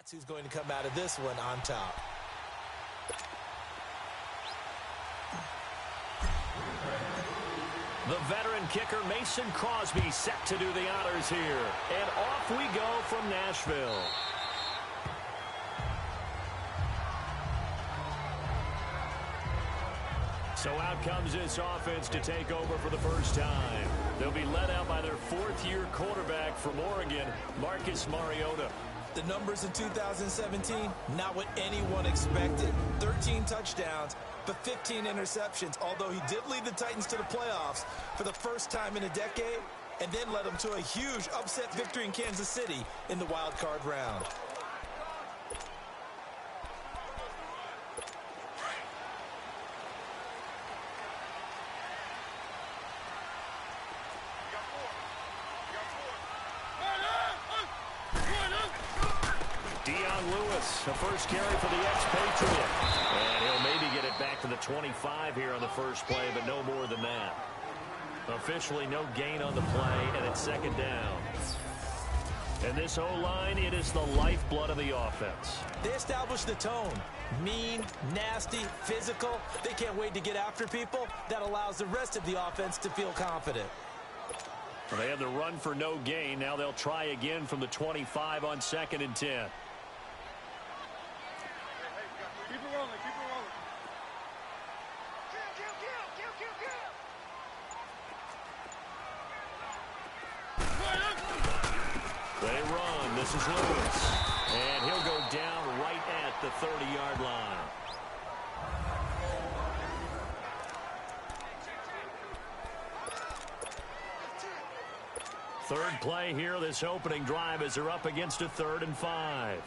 that's who's going to come out of this one on top. The veteran kicker Mason Crosby set to do the honors here. And off we go from Nashville. So out comes this offense to take over for the first time. They'll be led out by their fourth-year quarterback from Oregon, Marcus Mariota. The numbers in 2017, not what anyone expected. 13 touchdowns, but 15 interceptions, although he did lead the Titans to the playoffs for the first time in a decade, and then led them to a huge upset victory in Kansas City in the wild card round. The first carry for the expatriate. And he'll maybe get it back to the 25 here on the first play, but no more than that. Officially no gain on the play, and it's second down. And this O-line, it is the lifeblood of the offense. They establish the tone. Mean, nasty, physical. They can't wait to get after people. That allows the rest of the offense to feel confident. Well, they have the run for no gain. Now they'll try again from the 25 on 2nd and 10. They run. This is Lewis. And he'll go down right at the 30-yard line. Third play here, this opening drive, as they're up against a 3rd and 5.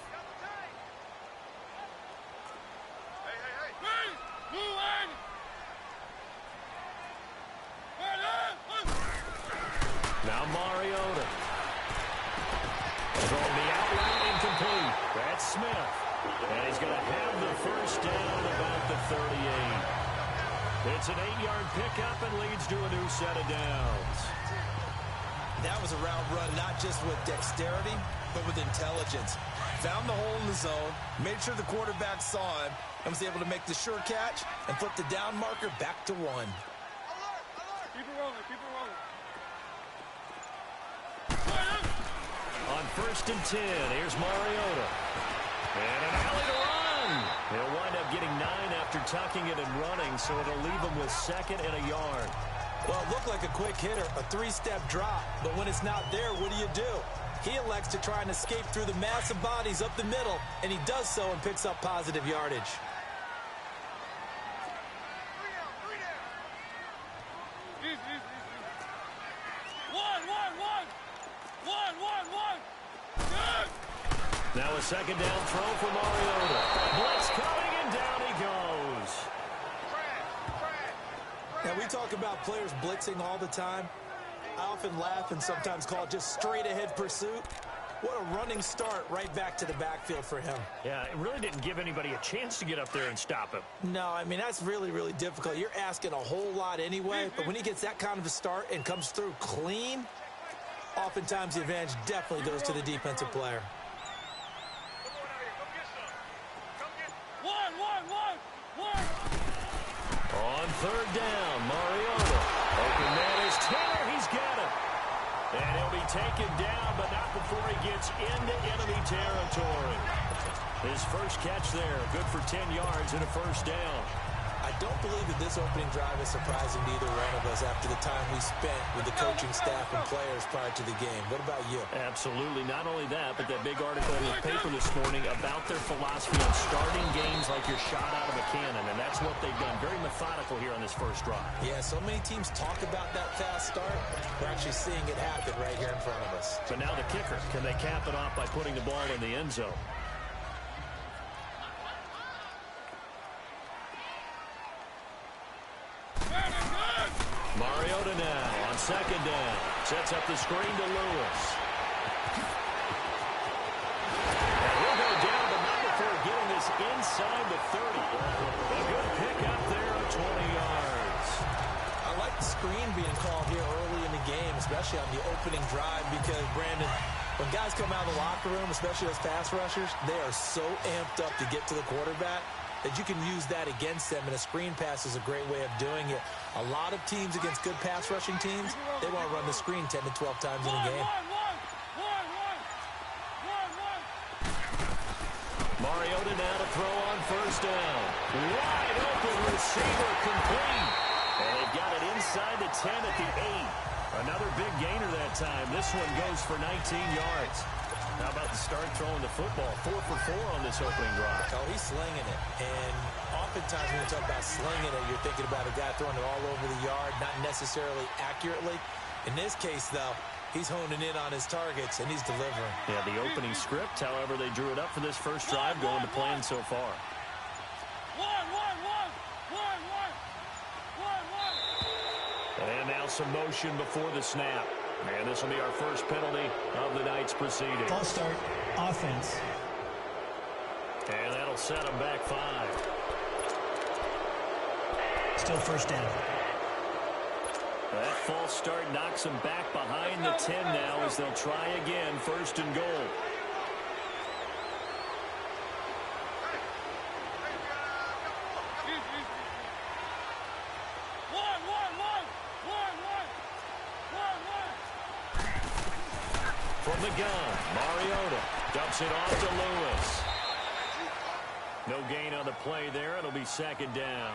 Now Mariota. Throwing the outlet incomplete. That's Smith. And he's going to have the first down about the 38. It's an 8-yard pickup and leads to a new set of downs. That was a route run not just with dexterity, but with intelligence. Found the hole in the zone, made sure the quarterback saw him, and was able to make the sure catch and flip the down marker back to 1. Alert, alert. Keep it rolling, keep it rolling. On 1st and 10, here's Mariota. And an alley to run. He'll wind up getting 9 after tucking it and running, so it'll leave him with 2nd and a yard. Well, it looked like a quick hitter, a 3-step drop, but when it's not there, what do? He elects to try and escape through the massive bodies up the middle, and he does so and picks up positive yardage. Now a 2nd down throw for Mariota. Blitz coming, and down he goes. Now, we talk about players blitzing all the time. I often laugh and sometimes call it just straight-ahead pursuit. What a running start right back to the backfield for him. Yeah, it really didn't give anybody a chance to get up there and stop him. No, I mean, that's really, really difficult. You're asking a whole lot anyway, but when he gets that kind of a start and comes through clean, oftentimes the advantage definitely goes to the defensive player. On 3rd down, Mariota. Open man is Taylor. He's got it. And he'll be taken down, but not before he gets into enemy territory. His first catch there, good for 10 yards and a first down. I don't believe that this opening drive is surprising to either one of us after the time we spent with the coaching staff and players prior to the game. What about you? Absolutely. Not only that, but that big article in the paper this morning about their philosophy on starting games like you're shot out of a cannon, and that's what they've done. Very methodical here on this first drive. Yeah, so many teams talk about that fast start. We're actually seeing it happen right here in front of us. But now the kicker. Can they cap it off by putting the ball in the end zone? Mariota now on 2nd down. Sets up the screen to Lewis. And he'll go down, but not before getting this inside the 30. A good pickup there of 20 yards. I like the screen being called here early in the game, especially on the opening drive, because, Brandon, When guys come out of the locker room, especially those pass rushers, they are so amped up to get to the quarterback that you can use that against them, and a screen pass is a great way of doing it. A lot of teams against good pass rushing teams, they want to run the screen 10 to 12 times in a game. Mariota now to throw on first down. Wide open receiver complete. And they've got it inside the 10 at the 8. Another big gainer that time. This one goes for 19 yards. How about the start throwing the football? 4 for 4 on this opening drive. Oh, he's slinging it. And oftentimes when you talk about slinging it, you're thinking about a guy throwing it all over the yard, not necessarily accurately. In this case, though, he's honing in on his targets, and he's delivering. Yeah, the opening script, however, they drew it up for this first drive, going to plan so far. And now some motion before the snap. And this will be our first penalty of the night's proceeding. False start, offense. And that'll set them back 5. Still first down. That false start knocks them back behind the 10 now as they'll try again, first and goal. From the gun, Mariota dumps it off to Lewis. No gain on the play there. It'll be second down.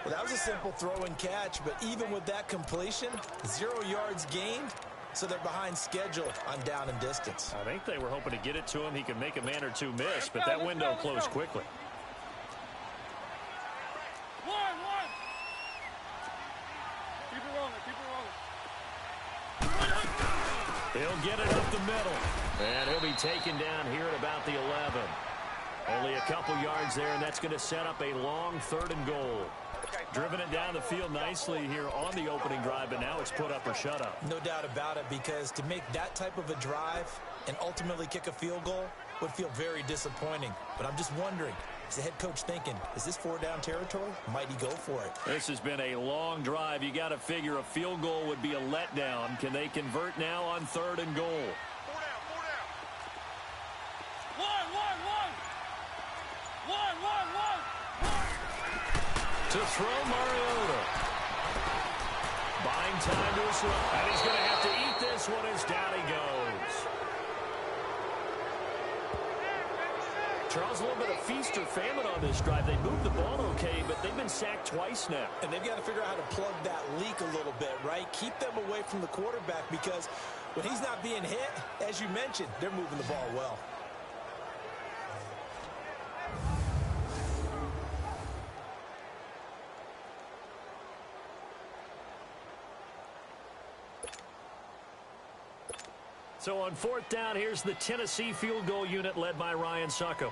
Well, that was a simple throw and catch, but even with that completion, 0 yards gained, so they're behind schedule on down and distance. I think they were hoping to get it to him. He could make a man or two miss, but that window closed quickly. Keep it rolling. He'll get it up the middle, and he'll be taken down here at about the 11. Only a couple yards there, and that's going to set up a long 3rd and goal. Driven it down the field nicely here on the opening drive, but now it's put up or shut up. No doubt about it, because to make that type of a drive and ultimately kick a field goal would feel very disappointing. But I'm just wondering, is the head coach thinking, is this 4-down territory? Might he go for it? This has been a long drive. You got to figure a field goal would be a letdown. Can they convert now on 3rd and goal? 4 down. To throw Mariota. Buying time to his right. And he's going to have to eat this one as down he goes. Charles, a little bit of feast or famine on this drive. They moved the ball okay, but they've been sacked twice now. And they've got to figure out how to plug that leak a little bit, right? Keep them away from the quarterback, because when he's not being hit, as you mentioned, they're moving the ball well. So on 4th down, here's the Tennessee field goal unit led by Ryan Sucko.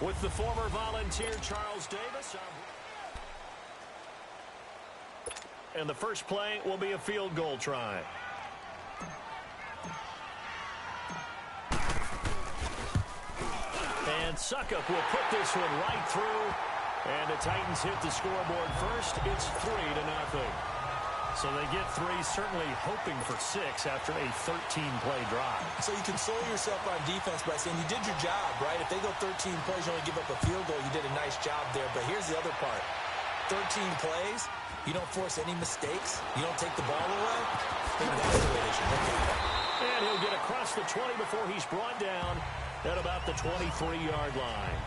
With the former Volunteer Charles Davis. And the first play will be a field goal try. And Suckup will put this one right through. And the Titans hit the scoreboard first. It's 3-0. So they get 3, certainly hoping for 6 after a 13-play drive. So you console yourself on defense by saying you did your job, right? If they go 13 plays, you only give up a field goal, you did a nice job there. But here's the other part. 13 plays, you don't force any mistakes, you don't take the ball away. Maybe that's the way they should look at it. And he'll get across the 20 before he's brought down at about the 23-yard line.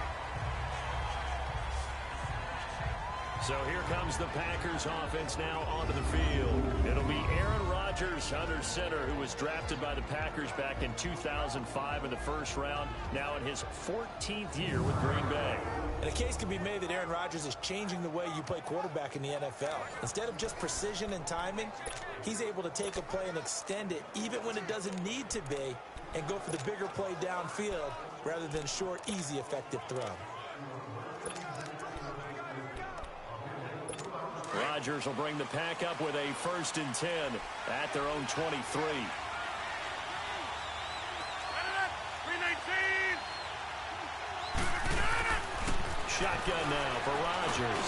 So here comes the Packers offense now onto the field. It'll be Aaron Rodgers under center, who was drafted by the Packers back in 2005 in the first round, now in his 14th year with Green Bay. And a case can be made that Aaron Rodgers is changing the way you play quarterback in the NFL. Instead of just precision and timing, he's able to take a play and extend it even when it doesn't need to be, and go for the bigger play downfield rather than short, easy, effective throw. Rodgers will bring the pack up with a 1st and 10 at their own 23. Shotgun now for Rodgers.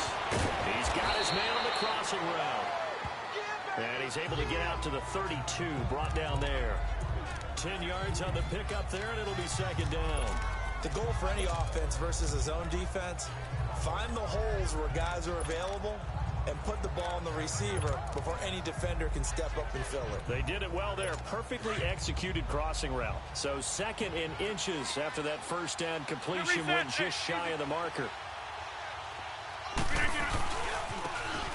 He's got his man on the crossing route. And he's able to get out to the 32, brought down there. 10 yards on the pickup there, and it'll be second down. The goal for any offense versus a zone defense, find the holes where guys are available and put the ball on the receiver before any defender can step up and fill it. They did it well there. Perfectly executed crossing route. So second in inches after that first down completion went just shy of the marker.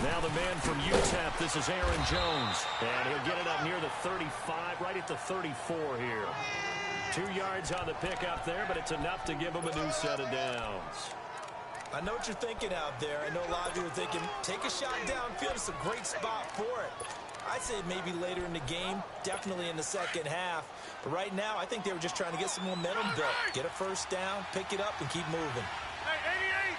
Now the man from UTEP, this is Aaron Jones. And he'll get it up near the 35, right at the 34 here. 2 yards on the pickup there, but it's enough to give him a new set of downs. I know what you're thinking out there. I know a lot of you are thinking, take a shot downfield. It's a great spot for it. I'd say maybe later in the game, definitely in the second half. But right now, I think they were just trying to get some momentum built. Get a first down, pick it up, and keep moving. Hey, 88.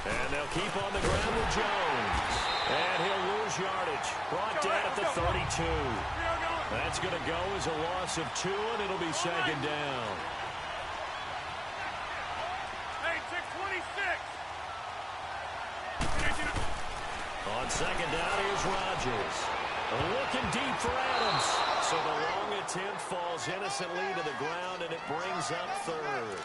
And they'll keep on the ground with Jones. And he'll lose yardage. Brought down at the 32. That's going to go as a loss of 2, and it'll be second down. Hey, 626. On second down, here's Rodgers. Looking deep for Adams. So the long attempt falls innocently to the ground, and it brings up third.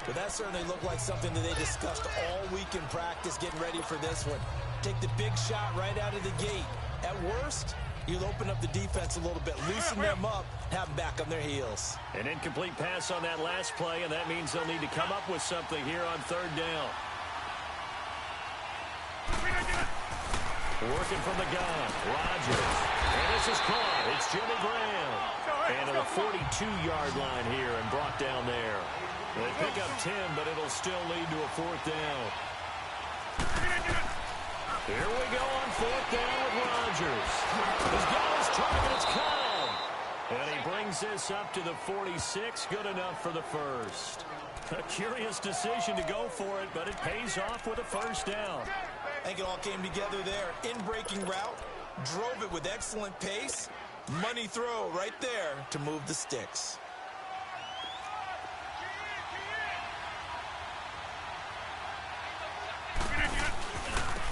But that certainly looked like something that they discussed all week in practice getting ready for this one. Take the big shot right out of the gate. At worst, you'll open up the defense a little bit, loosen them up, have them back on their heels. An incomplete pass on that last play, and that means they'll need to come up with something here on third down. Working from the gun, Rodgers. And this is caught. It's Jimmy Graham. And to the 42-yard line here and brought down there. They pick up 10, but it'll still lead to a fourth down. Here we go on fourth down with Rodgers. He's got his target. It's Cobb. And he brings this up to the 46. Good enough for the first. A curious decision to go for it, but it pays off with a first down. I think it all came together there. In-breaking route, drove it with excellent pace. Money throw right there to move the sticks.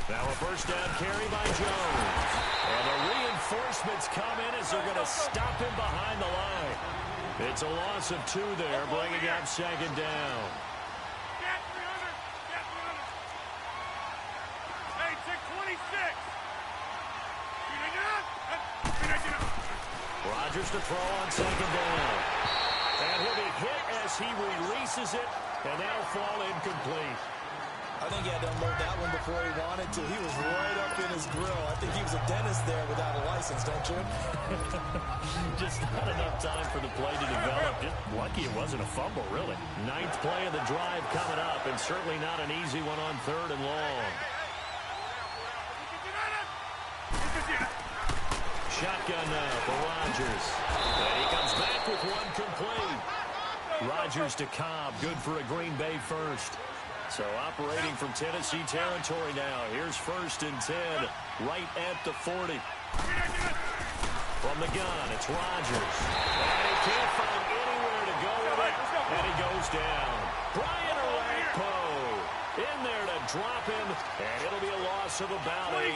Now a first down carry by Jones. And the reinforcements come in as they're going to stop him behind the line. It's a loss of 2 there, bringing up second down. Hey, 626. Rodgers to throw on second down. And he'll be hit as he releases it, and that'll fall incomplete. I think he had to unload that one before he wanted to. He was right up in his grill. I think he was a dentist there without a license, don't you? Just not enough time for the play to develop. Just lucky it wasn't a fumble, really. 9th play of the drive coming up, and certainly not an easy one on third and long. Shotgun now for Rodgers. And he comes back with one complete. Rodgers to Cobb, good for a Green Bay first. So operating from Tennessee territory now. Here's first and 10, right at the 40. From the gun, it's Rodgers. And he can't find anywhere to go with it. And he goes down. Brian Orakpo in there to drop him. And it'll be a loss of about 8.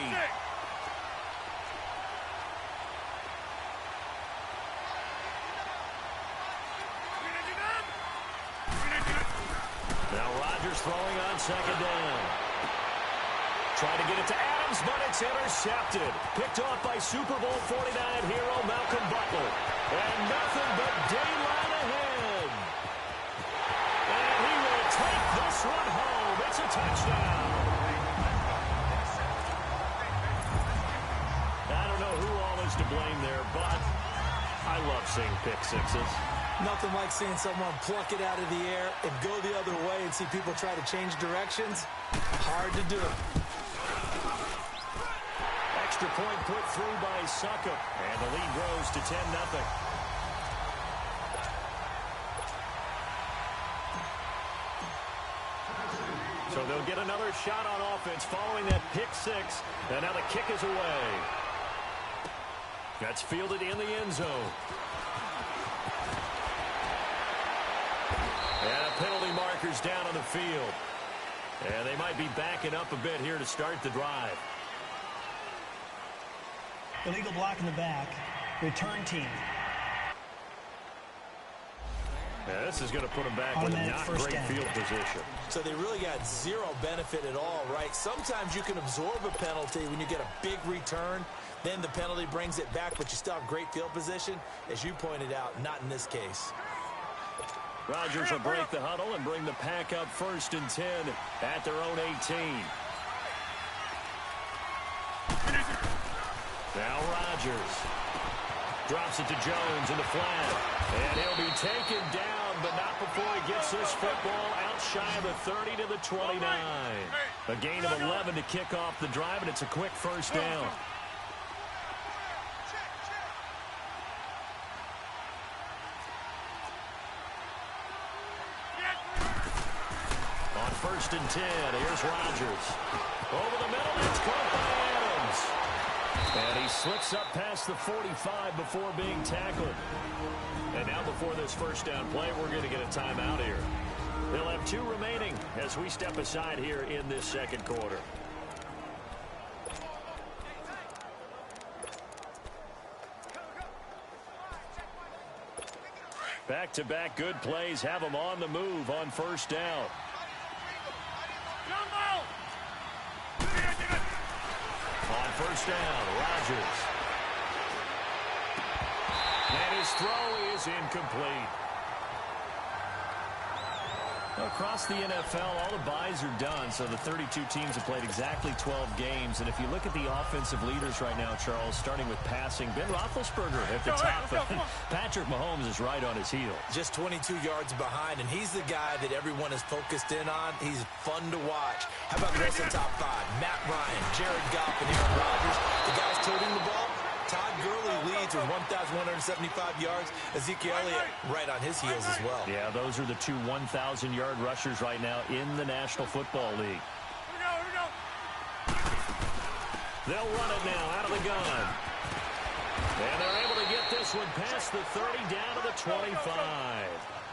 Throwing on second down. Trying to get it to Adams, but it's intercepted. Picked off by Super Bowl 49 hero Malcolm Butler. And nothing but daylight ahead. And he will take this one home. It's a touchdown. I don't know who all is to blame there, but I love seeing pick sixes. Nothing like seeing someone pluck it out of the air and go the other way and see people try to change directions. Hard to do. Extra point put through by Succop. And the lead grows to 10-0. So they'll get another shot on offense following that pick six. And now the kick is away. That's fielded in the end zone. on the field. And they might be backing up a bit here to start the drive. Illegal block in the back. Return team. Yeah, this is going to put them back with a not great field position. So they really got zero benefit at all, right? Sometimes you can absorb a penalty when you get a big return. Then the penalty brings it back, but you still have great field position. As you pointed out, not in this case. Rodgers will break the huddle and bring the pack up 1st and 10 at their own 18. Now Rodgers drops it to Jones in the flat. And he'll be taken down, but not before he gets this football out shy of the 30 to the 29. A gain of 11 to kick off the drive, and it's a quick 1st down. On 1st and 10, here's Rodgers. Over the middle, it's caught by Adams. And he slips up past the 45 before being tackled. And now before this 1st down play, we're going to get a timeout here. They'll have 2 remaining as we step aside here in this 2nd quarter. Back-to-back good plays have them on the move on 1st down. On 1st down, Rodgers. And his throw is incomplete. Across the NFL, all the byes are done, so the 32 teams have played exactly 12 games. And if you look at the offensive leaders right now, Charles, starting with passing, Ben Roethlisberger at the top. Patrick Mahomes is right on his heels. Just 22 yards behind, and he's the guy that everyone is focused in on. He's fun to watch. How about the rest of the top 5? Matt Ryan, Jared Goff, and Aaron Rodgers. The guys toting the ball. Todd Gurley leads with 1,175 yards. Ezekiel Elliott right on his heels as well. Yeah, those are the 2 1,000-yard rushers right now in the National Football League. Here we go. They'll run it now out of the gun. And they're able to get this one past the 30 down to the 25.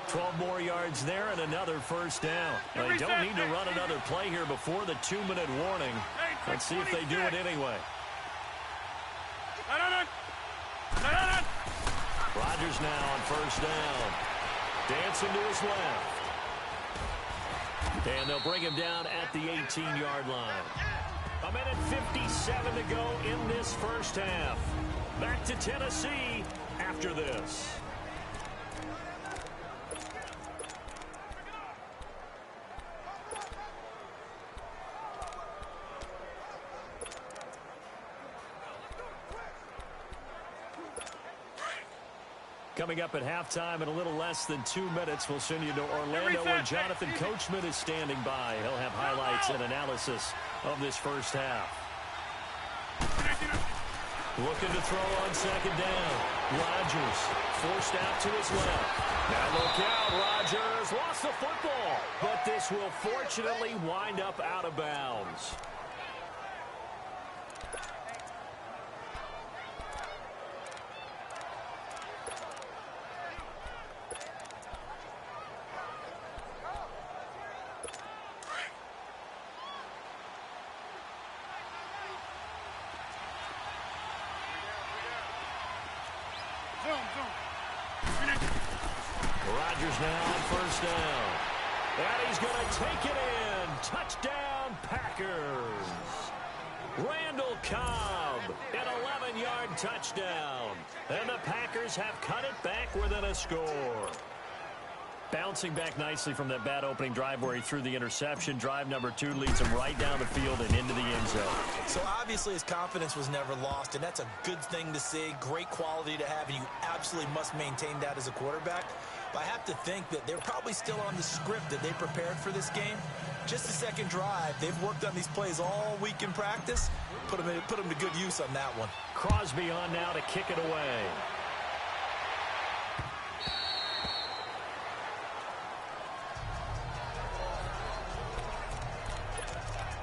12 more yards there and another 1st down. They don't need to run another play here before the 2-minute warning. Let's see if they do it anyway. Rodgers now on 1st down. Dancing to his left. And they'll bring him down at the 18-yard line. 1:57 to go in this 1st half. Back to Tennessee after this. Coming up at halftime in a little less than 2 minutes, we'll send you to Orlando where Jonathan Coachman is standing by. He'll have highlights and analysis of this 1st half. Looking to throw on 2nd down. Rodgers forced out to his left. Now look out, Rodgers lost the football, but this will fortunately wind up out of bounds. Rodgers now on 1st down. And he's going to take it in. Touchdown, Packers. Randall Cobb, an 11-yard touchdown. And the Packers have cut it back within a score. Bouncing back nicely from that bad opening drive where he threw the interception. Drive number 2 leads him right down the field and into the end zone. So obviously his confidence was never lost, and that's a good thing to see. Great quality to have, and you absolutely must maintain that as a quarterback. But I have to think that they're probably still on the script that they prepared for this game. Just the 2nd drive. They've worked on these plays all week in practice. Put them to good use on that one. Crosby on now to kick it away.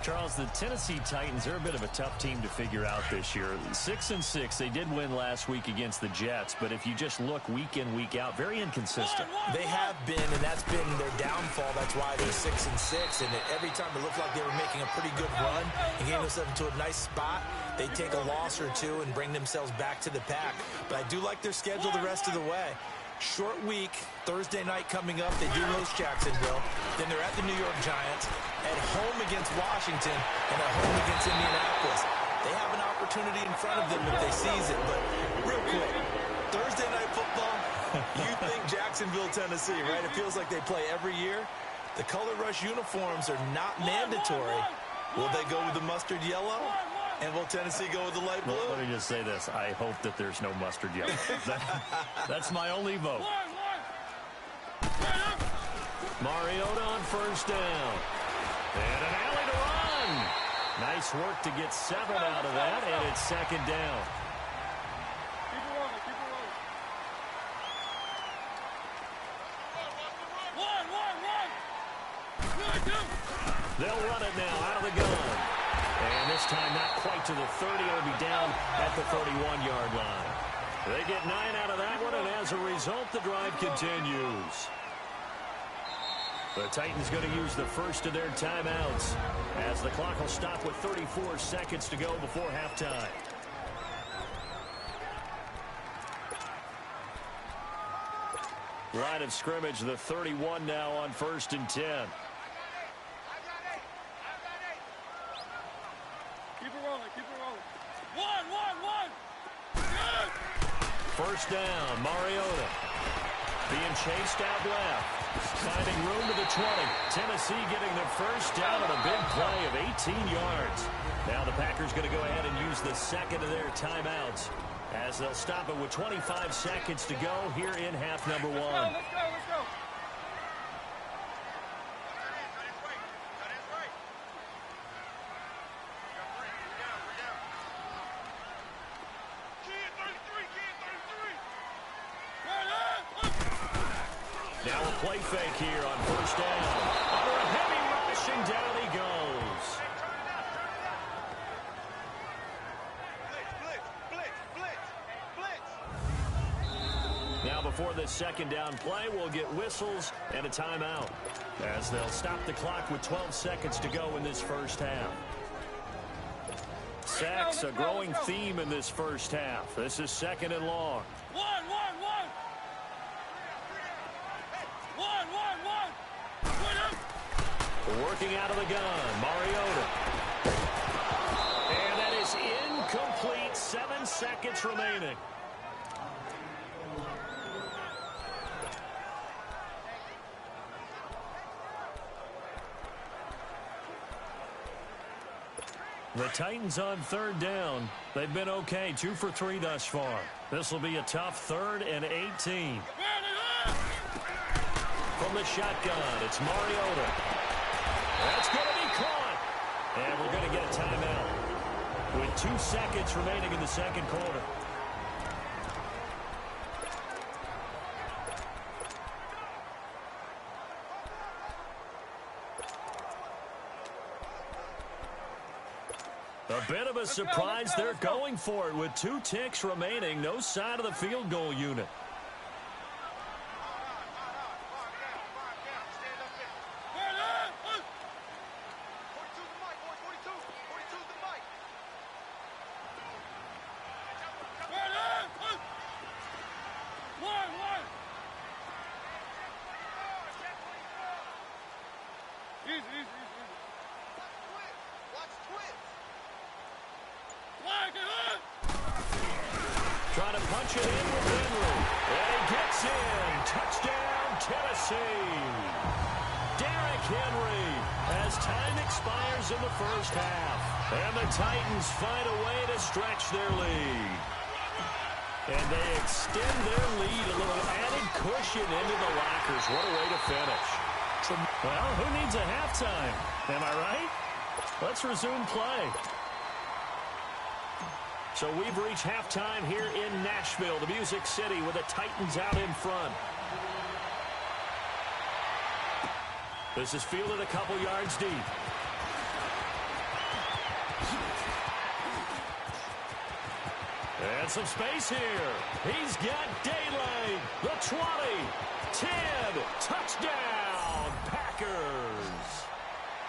Charles, the Tennessee Titans are a bit of a tough team to figure out this year. 6-6, they did win last week against the Jets, but if you just look week in, week out, very inconsistent. They have been, and that's been their downfall. That's why they're 6-6, and every time it looked like they were making a pretty good run and getting themselves into a nice spot, they take a loss or two and bring themselves back to the pack. But I do like their schedule the rest of the way. Short week, Thursday night coming up. They do host Jacksonville. Then they're at the New York Giants, at home against Washington, and at home against Indianapolis. They have an opportunity in front of them if they seize it. But real quick, Thursday night football, you think Jacksonville, Tennessee, right? It feels like they play every year. The Color Rush uniforms are not mandatory. Will they go with the mustard yellow? And will Tennessee go with the light blue? Let me just say this. I hope that there's no mustard yellow. That's my only vote. Mariota on first down. And an alley to run. Nice work to get 7 out of that, and it's second down. Keep it rolling, keep it rolling. They'll run it now out of the gun. And this time not quite to the 30. It'll be down at the 31-yard line. They get 9 out of that one, and as a result, the drive continues. The Titans going to use the first of their timeouts as the clock will stop with 34 seconds to go before halftime. Line of scrimmage, the 31 now on 1st and 10. Keep it rolling, keep it rolling. One. First down, Mariota. Being chased out left. Finding room to the 20. Tennessee getting the first down on a big play of 18 yards. Now the Packers going to go ahead and use the second of their timeouts as they'll stop it with 25 seconds to go here in half number 1. Let's go. Now a play fake here on first down. Under a heavy rush, and down he goes. Blitz. Now before this second down play, we'll get whistles and a timeout as they'll stop the clock with 12 seconds to go in this first half. Sacks, a growing theme in this first half. This is second and long. One. Working out of the gun, Mariota. And that is incomplete. 7 seconds remaining. The Titans on third down. They've been okay, 2 for 3 thus far. This will be a tough 3rd and 18. From the shotgun, it's Mariota. That's going to be caught. And we're going to get a timeout with 2 seconds remaining in the second quarter. A bit of a surprise. They're going for it with 2 ticks remaining. No sign of the field goal unit. Trying to punch it in with Henry. And he gets in. Touchdown, Tennessee. Derrick Henry as time expires in the first half. And the Titans find a way to stretch their lead. And they extend their lead, a little added cushion into the lockers. What a way to finish. Well, who needs a halftime? Am I right? Let's resume play. So we've reached halftime here in Nashville, the Music City, with the Titans out in front. This is fielded a couple yards deep. And some space here. He's got daylight. The 20, 10, touchdown, Packers.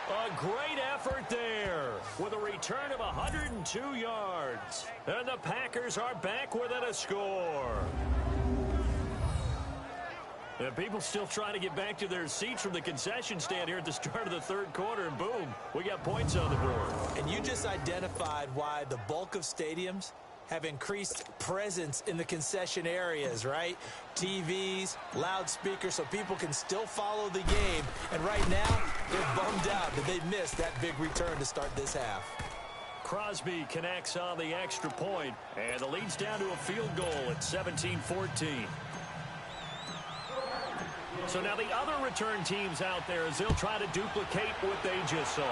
A great effort there with a return of 102 yards. And the Packers are back within a score. And people still trying to get back to their seats from the concession stand here at the start of the third quarter, and boom, we got points on the board. And you just identified why the bulk of stadiums have increased presence in the concession areas, right? TVs, loudspeakers, so people can still follow the game. And right now, they're bummed out that they missed that big return to start this half. Crosby connects on the extra point, and the lead's down to a field goal at 17-14. So now the other return teams out there as they'll try to duplicate what they just saw.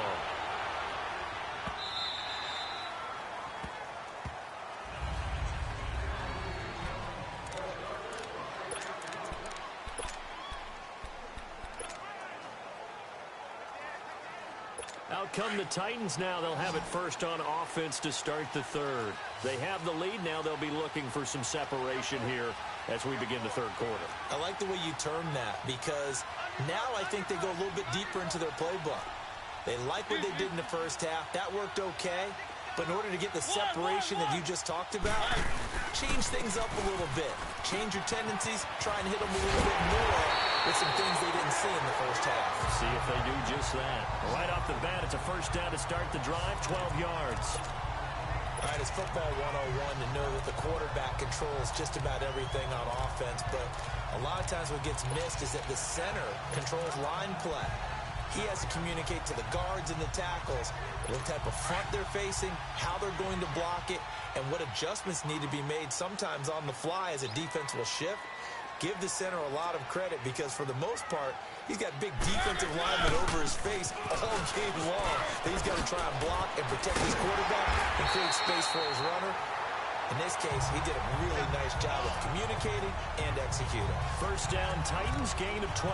Out come the Titans now. They'll have it first on offense to start the third. They have the lead now. They'll be looking for some separation here as we begin the third quarter. I like the way you term that because now I think they go a little bit deeper into their playbook. They like what they did in the first half. That worked okay. But in order to get the separation that you just talked about, change things up a little bit. Change your tendencies. Try and hit them a little bit more with some things they didn't see in the first half. See if they do just that. Right off the bat, it's a first down to start the drive, 12 yards. All right, it's football 101 to know that the quarterback controls just about everything on offense, but a lot of times what gets missed is that the center controls line play. He has to communicate to the guards and the tackles what type of front they're facing, how they're going to block it, and what adjustments need to be made sometimes on the fly as a defense will shift. Give the center a lot of credit because for the most part, he's got big defensive linemen over his face all game long that he's got to try and block and protect his quarterback and create space for his runner. In this case, he did a really nice job of communicating and executing. First down, Titans, gain of 12.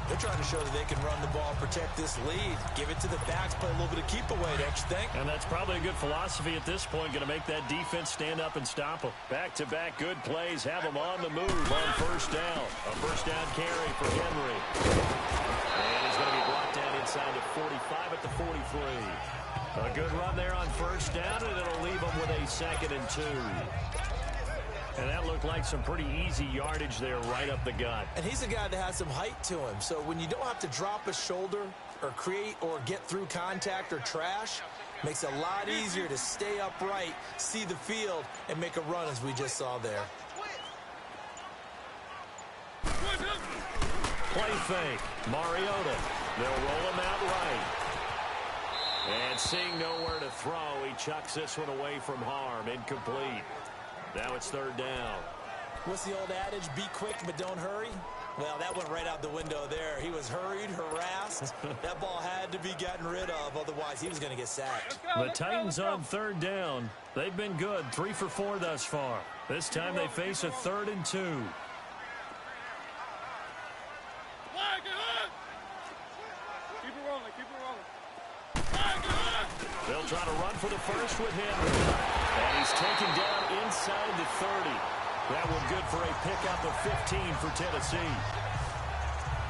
They're trying to show that they can run the ball, protect this lead, give it to the backs, play a little bit of keep away, don't you think? And that's probably a good philosophy at this point, going to make that defense stand up and stop them. Back-to-back good plays, have them on the move on first down. A first down carry for Henry. And he's going to be brought down inside the 45 at the 43. A good run there on first down, and it'll leave them with a 2nd and 2. And that looked like some pretty easy yardage there right up the gut. And he's a guy that has some height to him. So when you don't have to drop a shoulder or create or get through contact or trash, makes it a lot easier to stay upright, see the field, and make a run as we just saw there. Play fake. Mariota. They'll roll him out right. And seeing nowhere to throw, he chucks this one away from harm. Incomplete. Now it's third down. What's the old adage? Be quick, but don't hurry. Well, that went right out the window there. He was hurried, harassed. That ball had to be gotten rid of. Otherwise, he was going to get sacked. The Titans on third down. They've been good. 3 for 4 thus far. This time they face a 3rd and 2. Keep it rolling, keep it rolling. They'll try to run for the first with Henry. And he's taken down inside the 30. That one good for a pickup of 15 for Tennessee.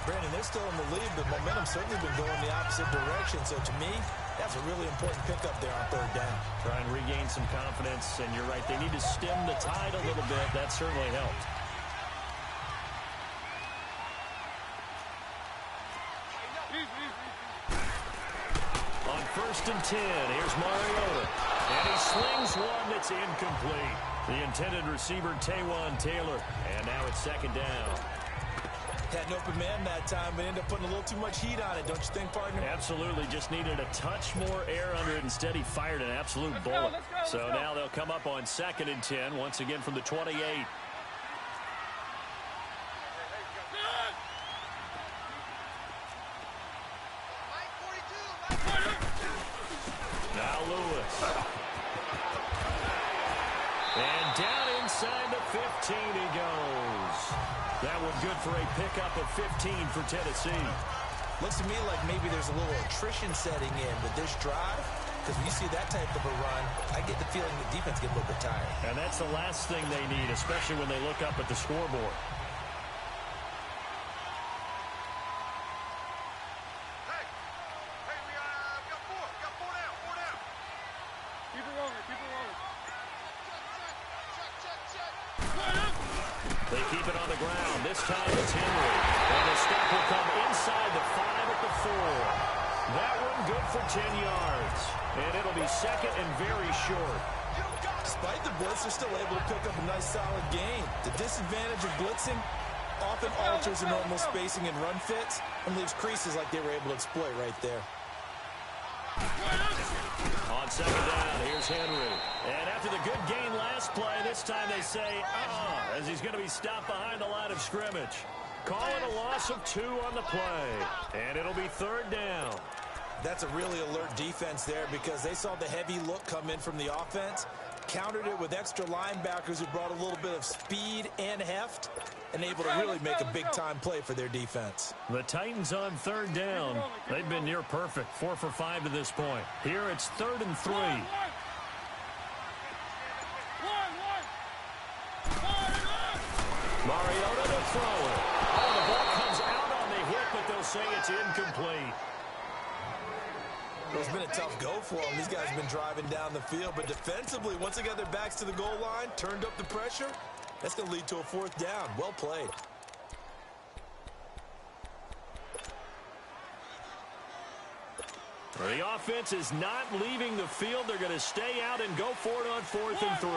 Brandon, they're still in the lead, but momentum's certainly been going the opposite direction. So to me, that's a really important pickup there on third down. Try and regain some confidence, and you're right. They need to stem the tide a little bit. That certainly helped. On 1st and 10, here's Mariota. And he slings one that's incomplete. The intended receiver, Taywan Taylor. And now it's 2nd down. Had an open man that time, but ended up putting a little too much heat on it, don't you think, partner? Absolutely. Just needed a touch more air under it. Instead, he fired an absolute bullet. Let's go. Now they'll come up on 2nd and 10, once again from the 28. Now Lewis. And down inside the 15 he goes. That one good for a pickup of 15 for Tennessee. Looks to me like maybe there's a little attrition setting in with this drive. because when you see that type of a run, I get the feeling the defense get a little bit tired. And that's the last thing they need, especially when they look up at the scoreboard. They keep it on the ground. This time it's Henry. And the step will come inside the 5 at the 4. That one good for 10 yards. And it'll be second and very short. Despite the blitz, they're still able to pick up a nice solid gain. The disadvantage of blitzing often alters the normal spacing and run fits and leaves creases like they were able to exploit right there. On second down, here's Henry. And after the good gain last play, this time they say, as he's going to be stopped behind the line of scrimmage. Calling a loss of 2 on the play. And it'll be third down. That's a really alert defense there because they saw the heavy look come in from the offense, countered it with extra linebackers who brought a little bit of speed and heft, and able to really make a big-time play for their defense. The Titans on third down. They've been near perfect, 4 for 5 to this point. Here it's 3rd and 3. Mariota to throw it. Oh, the ball comes out on the hit, but they'll say it's incomplete. Well, it's been a tough go for them. These guys have been driving down the field, but defensively, once they got their backs to the goal line, turned up the pressure, that's going to lead to a 4th down. Well played. The offense is not leaving the field. They're going to stay out and go for it on 4th and 3.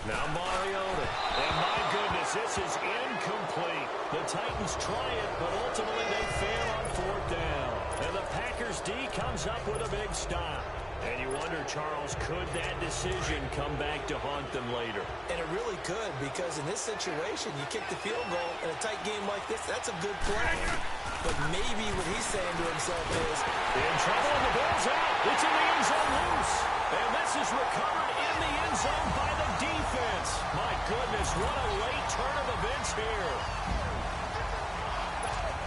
Now Mariota. And my goodness, this is incomplete. The Titans try it, but ultimately they fail on 4th down. And the Packers D comes up with a big stop. And you wonder, Charles, could that decision come back to haunt them later? And it really could, because in this situation, you kick the field goal in a tight game like this, that's a good play. But maybe what he's saying to himself is, in trouble, and the ball's out. It's in the end zone loose. And this is recovered in the end zone by the defense. My goodness, what a late turn of events here.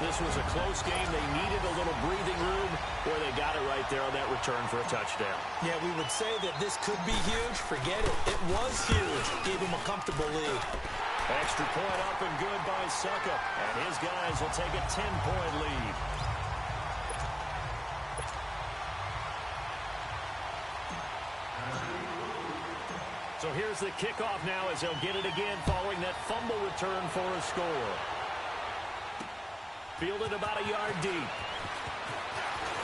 This was a close game. They needed a little breathing room, or they got it right there on that return for a touchdown. Yeah, we would say that this could be huge. Forget it. It was huge. Gave him a comfortable lead. Extra point up and good by Suckup. And his guys will take a 10-point lead. So here's the kickoff now as they'll get it again following that fumble return for a score. Fielded about a yard deep.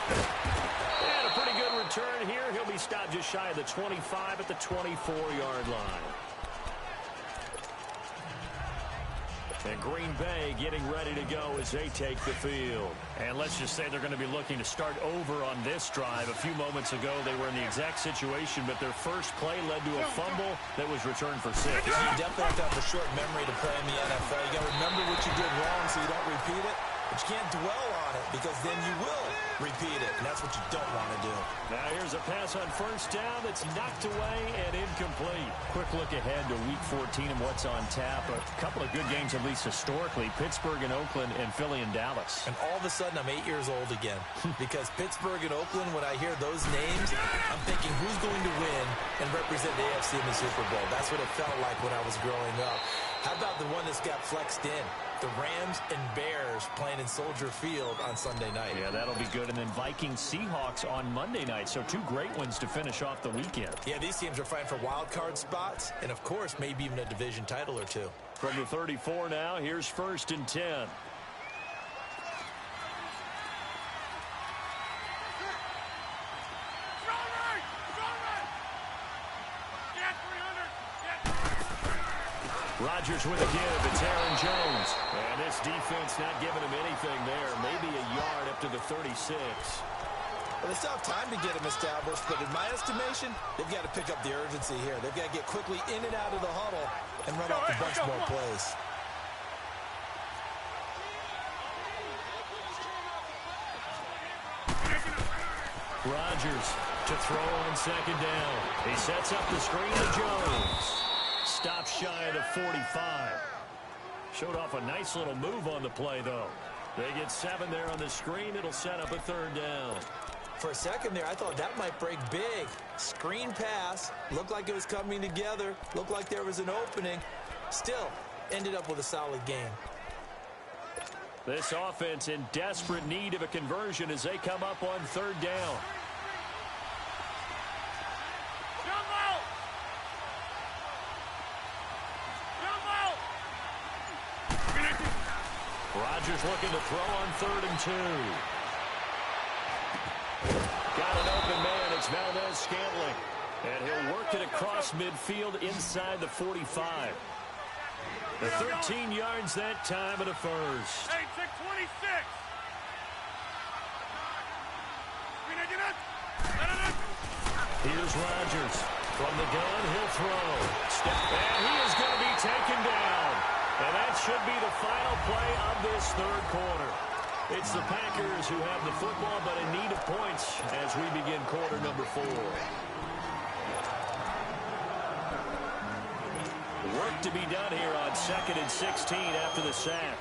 And a pretty good return here. He'll be stopped just shy of the 25 at the 24-yard line. And Green Bay getting ready to go as they take the field. And let's just say they're going to be looking to start over on this drive. A few moments ago, they were in the exact situation, but their first play led to a fumble that was returned for 6. You definitely have to have a short memory to play in the NFL. You got to remember what you did wrong so you don't repeat it. But you can't dwell on it because then you will repeat it, and that's what you don't want to do. Now here's a pass on first down that's knocked away and incomplete. Quick look ahead to Week 14 and what's on tap. A couple of good games, at least historically. Pittsburgh and Oakland and Philly and Dallas. And all of a sudden, I'm 8 years old again. Because Pittsburgh and Oakland, when I hear those names, I'm thinking, who's going to win and represent the AFC in the Super Bowl? That's what it felt like when I was growing up. How about the one that's got flexed in? The Rams and Bears playing in Soldier Field on Sunday night. Yeah, that'll be good. And then Vikings-Seahawks on Monday night. So 2 great ones to finish off the weekend. Yeah, these teams are fighting for wild card spots. And, of course, maybe even a division title or 2. From the 34 now, here's 1st and 10. Rodgers with a give. It's Aaron Jones. And this defense not giving him anything there. Maybe a yard up to the 36. Well, they still have time to get him established, but in my estimation, they've got to pick up the urgency here. They've got to get quickly in and out of the huddle and run off a bunch more plays. Rodgers To throw on second down. He sets up the screen to Jones. Stops shy of the 45. Showed off a nice little move on the play, though. They get 7 there on the screen. It'll set up a third down. For a second there, I thought that might break big. Screen pass. Looked like it was coming together. Looked like there was an opening. Still, ended up with a solid game. This offense in desperate need of a conversion as they come up on third down. Rodgers looking to throw on 3rd and 2. Got an open man. It's Valdez-Scantling. And he'll work it across midfield inside the 45. The 13 yards that time of the first. Hey, 626. Here's Rodgers. From the gun, he'll throw. And he is going to be taken down. And that should be the final play of this third quarter. It's the Packers who have the football, but in need of points as we begin quarter number 4. Work to be done here on 2nd and 16 after the sack.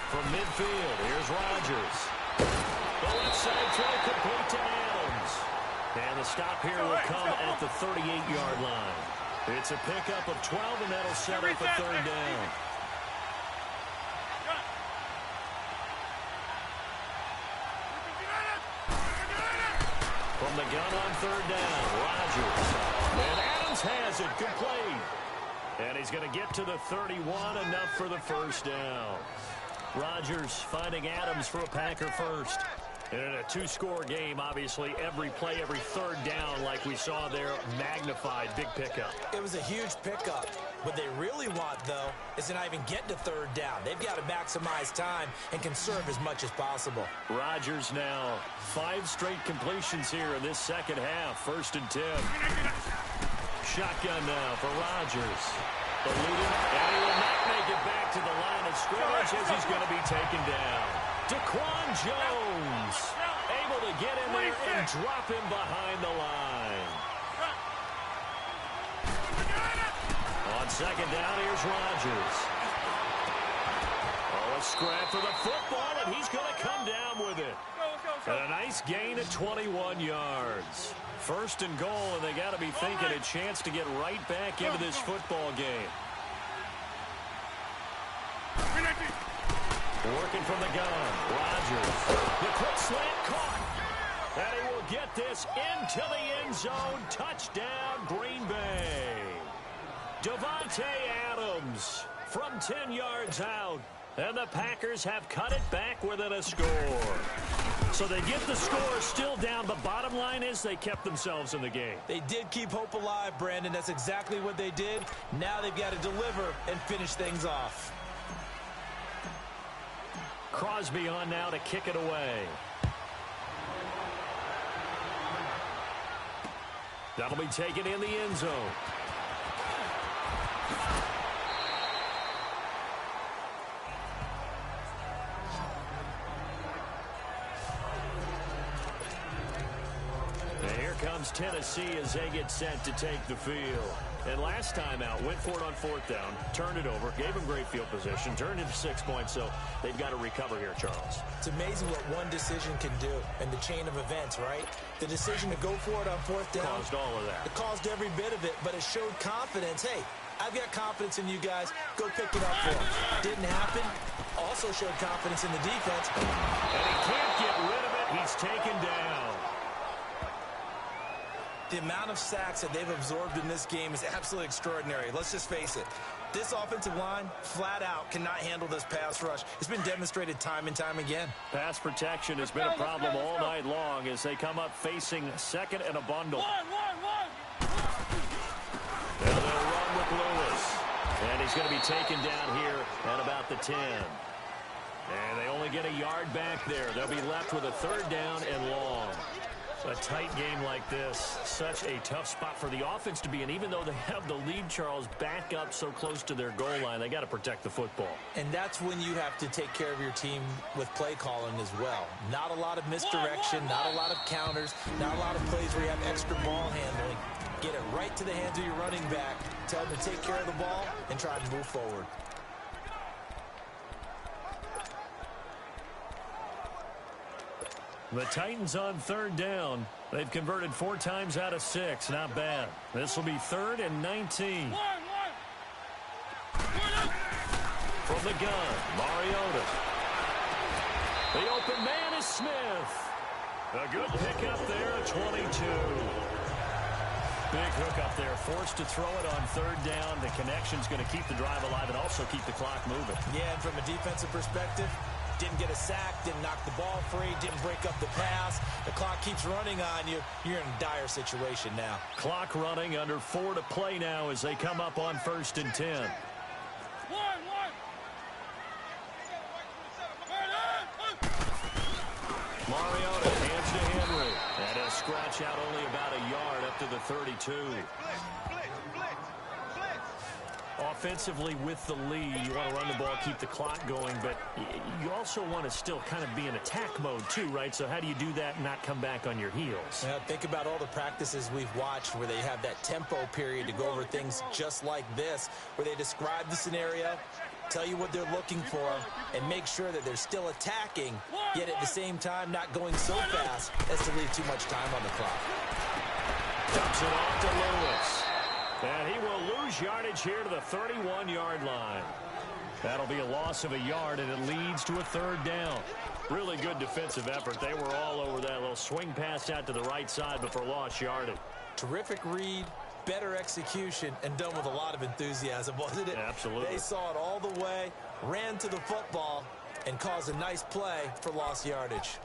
From midfield, here's Rodgers. The left side throw complete to Adams. And the stop here will come at the 38-yard line. It's a pickup of 12, and that'll set up a third down. From the gun on third down, Rodgers. And Adams has it complete. And he's going to get to the 31, enough for the first down. Rodgers finding Adams for a Packer first. And in a 2-score game, obviously, every play, every third down, like we saw there, magnified, big pickup. It was a huge pickup. What they really want, though, is to not even get to third down. They've got to maximize time and conserve as much as possible. Rodgers now 5 straight completions here in this second half. 1st and 10. Shotgun now for Rodgers. Eluding, and he will not make it back to the line of scrimmage as he's going to be taken down. Daquan Jones able to get in there and drop him behind the line. On second down, here's Rodgers. Oh, a scrap for the football, and he's going to come down with it. And a nice gain of 21 yards. 1st and goal, and they got to be thinking a chance to get right back into this football game. Working from the gun, Rodgers. The quick slant caught. And he will get this into the end zone. Touchdown, Green Bay. Davante Adams from 10 yards out. And the Packers have cut it back within a score. So they get the score still down, but bottom line is they kept themselves in the game. They did keep hope alive, Brandon. That's exactly what they did. Now they've got to deliver and finish things off. Crosby on now to kick it away. That'll be taken in the end zone. And here comes Tennessee as they get set to take the field. And last time out, went for it on 4th down, turned it over, gave them great field position, turned it to 6 points, so they've got to recover here, Charles. It's amazing what one decision can do in the chain of events, right? The decision to go for it on 4th down. Caused all of that. It caused every bit of it, but it showed confidence. Hey, I've got confidence in you guys. Go pick it up for them. Didn't happen. Also showed confidence in the defense. And he can't get rid of it. He's taken down. The amount of sacks that they've absorbed in this game is absolutely extraordinary. Let's just face it. This offensive line, flat out, cannot handle this pass rush. It's been demonstrated time and time again. Pass protection has been a problem all night long as they come up facing 2nd and a bundle. One. Now they'll run with Lewis. And he's going to be taken down here at about the 10. And they only get a yard back there. They'll be left with a 3rd down and long. A tight game like this, such a tough spot for the offense to be in. Even though they have the lead, Charles, back up so close to their goal line, they got to protect the football. And that's when you have to take care of your team with play calling as well. Not a lot of misdirection, not a lot of counters, not a lot of plays where you have extra ball handling. Get it right to the hands of your running back. Tell them to take care of the ball and try to move forward. The Titans on third down. They've converted 4 times out of 6. Not bad. This will be 3rd and 19. From the gun, Mariota. The open man is Smith. A good pick up there at 22. Big hook up there. Forced to throw it on 3rd down. The connection's going to keep the drive alive and also keep the clock moving. Yeah, and from a defensive perspective, didn't get a sack, didn't knock the ball free, didn't break up the pass. The clock keeps running on you. You're in a dire situation now. Clock running, under 4 to play now as they come up on 1st and 10. Mariota hands to Henry. And he'll scratch out only about a yard up to the 32. Offensively with the lead, you want to run the ball, keep the clock going, but you also want to still kind of be in attack mode too, right? So how do you do that and not come back on your heels? Yeah, think about all the practices we've watched where they have that tempo period to go over things just like this, where they describe the scenario, tell you what they're looking for, and make sure that they're still attacking, yet at the same time not going so fast as to leave too much time on the clock. Dumps it off to Lewis. And he will lose yardage here to the 31-yard line. That'll be a loss of a yard, and it leads to a 3rd down. Really good defensive effort. They were all over that little swing pass out to the right side, but for lost yardage. Terrific read, better execution, and done with a lot of enthusiasm, wasn't it? Absolutely. They saw it all the way, ran to the football, and caused a nice play for lost yardage.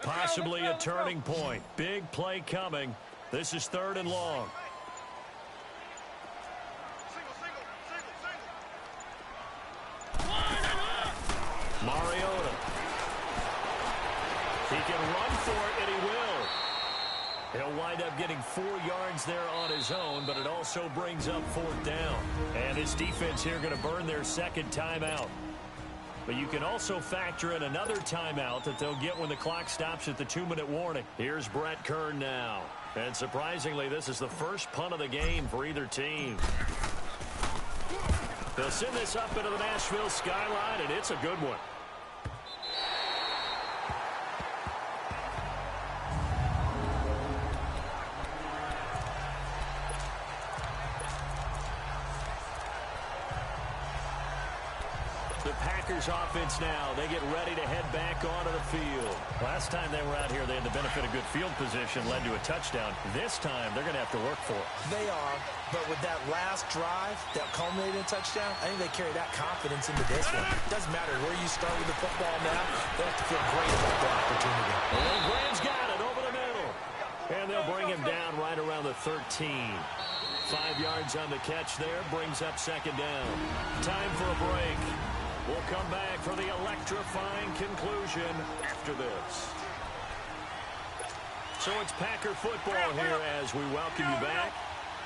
Possibly a turning point. Big play coming. This is 3rd and long. Mariota. He can run for it, and he will. He'll wind up getting 4 yards there on his own, but it also brings up 4th down. And his defense here going to burn their 2nd timeout. But you can also factor in another timeout that they'll get when the clock stops at the 2-minute warning. Here's Brett Kern now. And surprisingly, this is the first punt of the game for either team. They'll send this up into the Nashville skyline, and it's a good one. The Packers offense now. They get ready to head back onto the field. Last time they were out here, they had the benefit of good field position, led to a touchdown. This time, they're going to have to work for it. They are, but with that last drive that culminated in a touchdown, I think they carry that confidence into this one. Doesn't matter where you start with the football now. They have to feel great about the opportunity. And Graham's got it over the middle. And they'll bring him down right around the 13. 5 yards on the catch there, brings up 2nd down. Time for a break. We'll come back for the electrifying conclusion after this. So it's Packer football here as we welcome you back.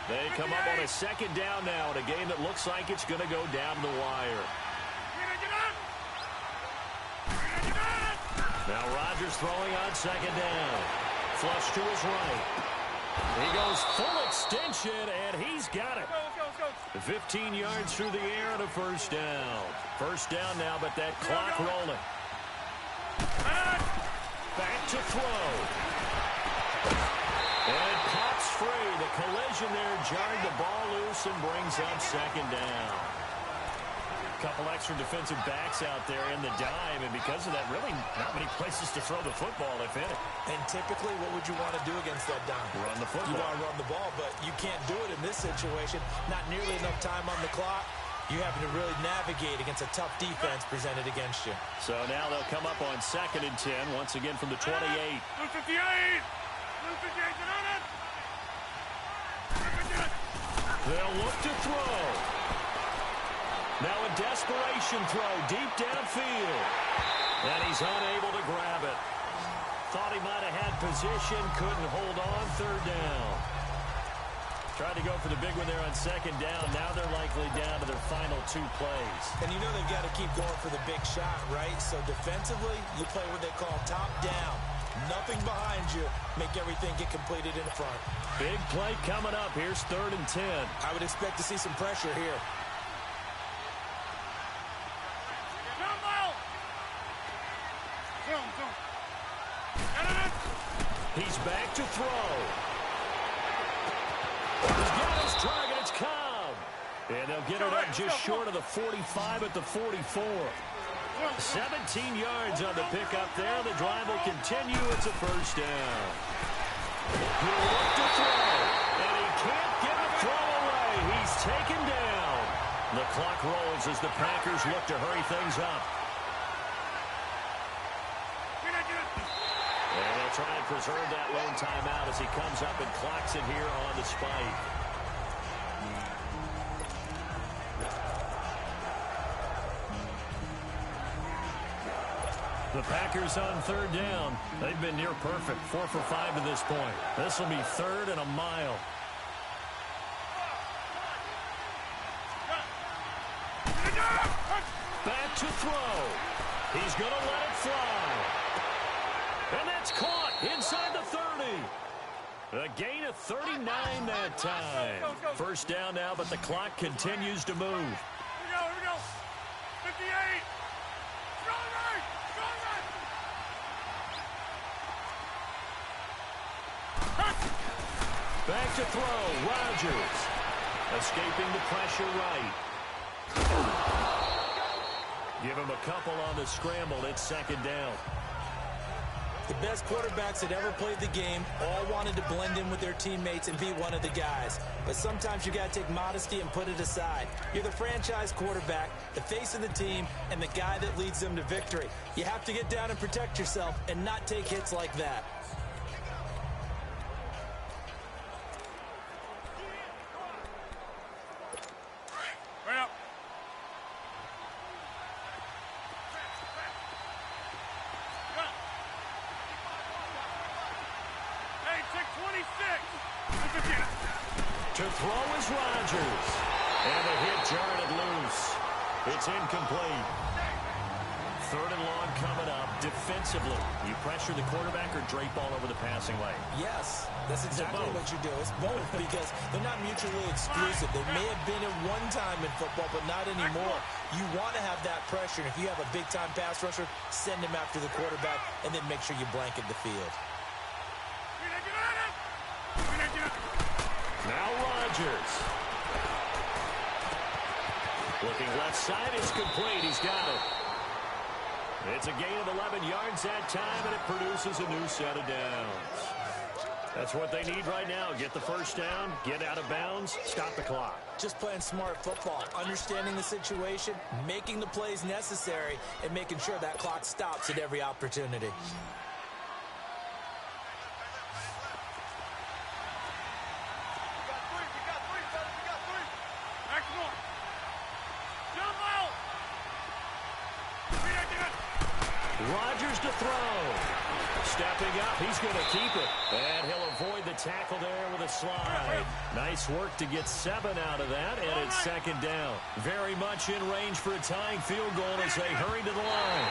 They come up on a 2nd down now in a game that looks like it's going to go down the wire. Now Rodgers throwing on 2nd down. Flush to his right. He goes full extension, and he's got it. 15 yards through the air and a 1st down. 1st down now, but that clock rolling. Back to throw. And pops free. The collision there jarred the ball loose and brings up 2nd down. Couple extra defensive backs out there in the dime, and because of that, really not many places to throw the football if any. And typically, what would you want to do against that dime? Run the football. You want to run the ball, but you can't do it in this situation. Not nearly enough time on the clock. You having to really navigate against a tough defense presented against you. So now they'll come up on 2nd and 10, once again from the 28. Blue 58! Blue 58, get on it! They'll look to throw. Now a desperation throw deep downfield. And he's unable to grab it. Thought he might have had position, couldn't hold on. Third down. Tried to go for the big one there on second down. Now they're likely down to their final 2 plays. And you know they've got to keep going for the big shot, right? So defensively, you play what they call top down. Nothing behind you. Make everything get completed in front. Big play coming up. Here's 3rd and 10. I would expect to see some pressure here. He's back to throw. He's got his target. It's Cobb. And they'll get it up just short of the 45 at the 44. 17 yards on the pickup there. The drive will continue. It's a first down. He'll look to throw. And he can't get a throw away. He's taken down. The clock rolls as the Packers look to hurry things up. And they'll try and preserve that lone timeout as he comes up and clocks it here on the spike. The Packers on 3rd down. They've been near perfect. 4 for 5 to this point. This will be 3rd and a mile. Back to throw. He's going to let it fly. And that's caught inside the 30. A gain of 39 that time. First down now, but the clock continues to move. Here we go. 58. Back to throw. Rodgers. Escaping the pressure right. Give him a couple on the scramble. It's 2nd down. The best quarterbacks that ever played the game all wanted to blend in with their teammates and be one of the guys. But sometimes you got to take modesty and put it aside. You're the franchise quarterback, the face of the team, and the guy that leads them to victory. You have to get down and protect yourself and not take hits like that. To throw is Rodgers. And the hit jarred it loose. It's incomplete. 3rd and long coming up. Defensively, you pressure the quarterback or drape all over the passing lane? Yes, that's exactly what you do. It's both because they're not mutually exclusive. They may have been at one time in football, but not anymore. You want to have that pressure. And if you have a big-time pass rusher, send him after the quarterback and then make sure you blanket the field. Now Rodgers. Looking left side, it's complete. He's got it. It's a gain of 11 yards that time, and it produces a new set of downs. That's what they need right now. Get the first down, get out of bounds, stop the clock. Just playing smart football, understanding the situation, making the plays necessary, and making sure that clock stops at every opportunity. Rodgers to throw. Stepping up, he's going to keep it. And he'll avoid the tackle there with a slide. Nice work to get 7 out of that, and it's 2nd down. Very much in range for a tying field goal as they hurry to the line.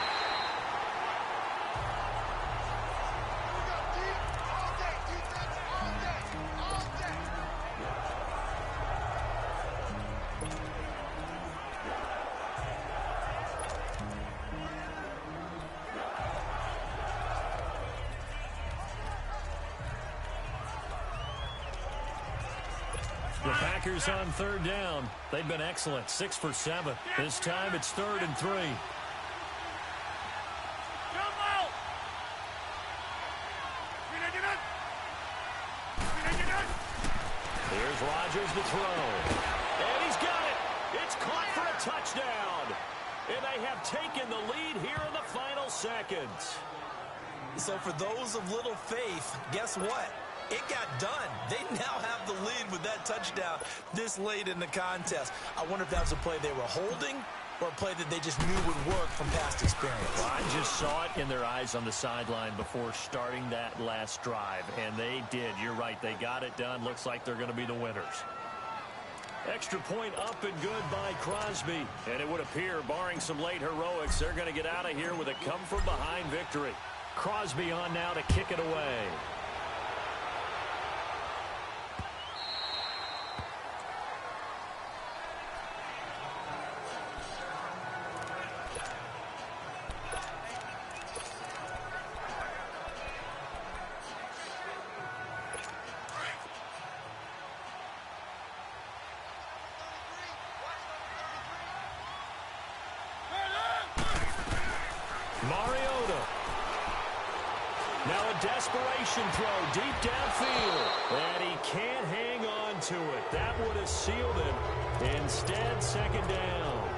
The Packers on 3rd down. They've been excellent. 6 for 7. This time it's 3rd and 3. Here's Rodgers to throw. And he's got it. It's caught for a touchdown. And they have taken the lead here in the final seconds. So for those of little faith, guess what? It got done. They now have the lead with that touchdown this late in the contest. I wonder if that was a play they were holding or a play that they just knew would work from past experience? Well, I just saw it in their eyes on the sideline before starting that last drive, and they did. You're right. They got it done. Looks like they're going to be the winners. Extra point up and good by Crosby. And it would appear, barring some late heroics, they're going to get out of here with a come-from-behind victory. Crosby on now to kick it away. Mariota. Now a desperation throw deep downfield. And he can't hang on to it. That would have sealed him. Instead, second down.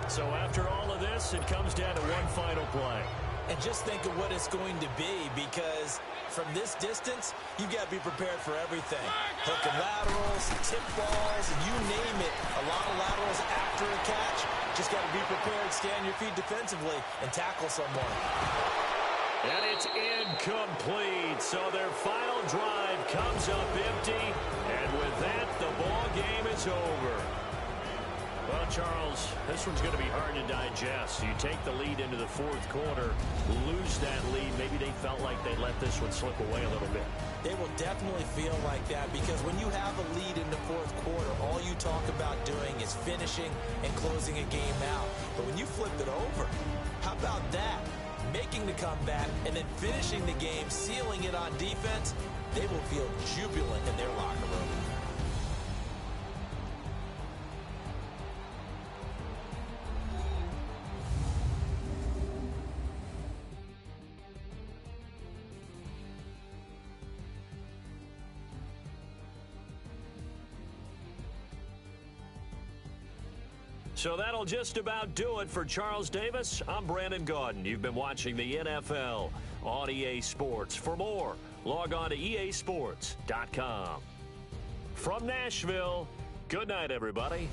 So after all of this, it comes down to one final play. And just think of what it's going to be, because from this distance, you've got to be prepared for everything. Hook and laterals, tip balls, you name it. A lot of laterals after a catch. Just got to be prepared, stand your feet defensively, and tackle someone. And it's incomplete. So their final drive comes up empty. And with that, the ball game is over. Well, Charles, this one's going to be hard to digest. You take the lead into the fourth quarter, lose that lead. Maybe they felt like they let this one slip away a little bit. They will definitely feel like that, because when you have a lead in the fourth quarter, all you talk about doing is finishing and closing a game out. But when you flip it over, how about that? Making the comeback and then finishing the game, sealing it on defense, they will feel jubilant in their locker room. So that'll just about do it for Charles Davis. I'm Brandon Gaudin. You've been watching the NFL on EA Sports. For more, log on to easports.com. From Nashville, good night, everybody.